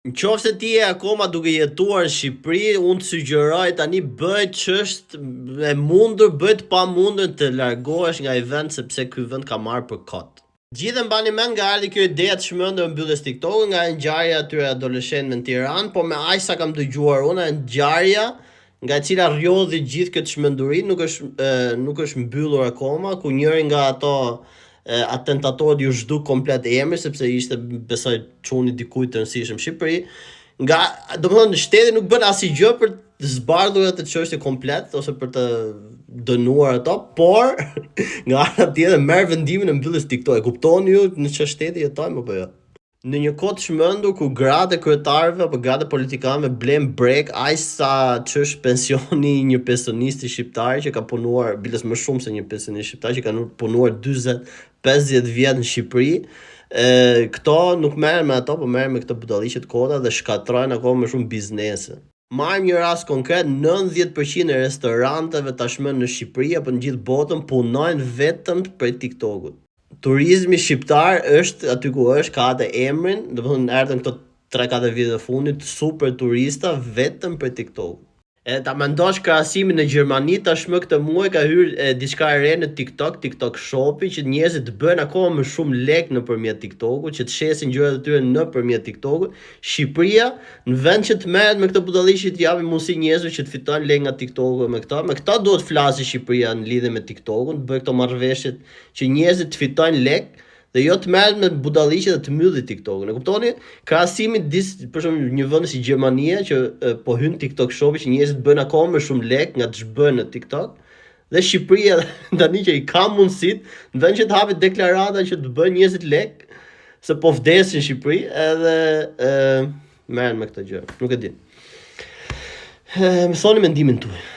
Nëse ti je akoma duke jetuar në Shqipëri, unë të sugjeroj tani bëhet ç'është e mundur, bëhet pa mundur të largohesh nga ai vend sepse ky vend ka marrë për kot. Gjithë mbani mend nga ardhi kjo ideja të shmendër mbylljes TikTok nga ngjarja atyre adoleshentëve në Tiranë, po me aq sa kam dëgjuar unë, ngjarja nga e cila rrjodhi gjithë këtë çmenduri nuk është mbyllur akoma, ku njëri nga ato atentatorët ju zhduk komplet emri sepse ishte besoj çuni dikujt të rëndësishëm në Shqipëri. Nga, domethënë shteti nuk bën asgjë për të zbardhur atë çështje komplet ose për të dënuar ato, por nga ana tjetër merr vendimin e mbylljes TikTok. E kuptoni ju në çfarë shteti jetojmë apo jo? Në një kohë të shmendur ku gratë e kryetarëve apo gratë e politikanëve blen brek aq sa ç'është pensioni i një pensionisti shqiptar që ka punuar biles më shumë se një pensionist shqiptar që ka punuar 40-50 vjet në Shqipëri. Këto nuk merren me ato, po merren me këtë budalliqe të kota dhe shkatrojnë akoma më shumë biznese. Marrim një rast konkret, 90% e restoranteve tashmë në Shqipëri apo në gjithë botën punojnë vetëm për TikTokut. Turizmi shqiptar është aty ku është, ka atë emrin, domethënë erdhën këto 3-4 vite të fundit super turista vetëm për TikTok. E ta mendosh krahasimin në Gjermani tashmë këtë muaj ka hyrë diçka e re në TikTok Shopi që njerëzit bëjnë akoma më shumë lek nëpërmjet TikTokut, që të shesin gjërat e tyre nëpërmjet TikTokut. Shqipëria në vend që të merret me këtë budalliqe të japë mundësi njerëzve që të fitojnë lek nga TikToku me këto duhet flasë Shqipëria në lidhje me TikTokun, të bëjë këto marrëveshje që njerëzit të fitojnë lek dhe jo të merret me budalliqe dhe të mbylli TikTokun. E kuptoni? Krahasimi për shembull një vend si Gjermania që po hyn TikTok Shopi që njerëzit bëjnë akoma më shumë lek nga ç'bën në TikTok. Dhe Shqipëria tani që i ka mundësitë, në vend që të hapet deklarata që të bëjnë njerëzit lek, se po vdesin në Shqipëri, edhe merren me këtë gjë. Nuk e di. Më thoni mendimin tuaj.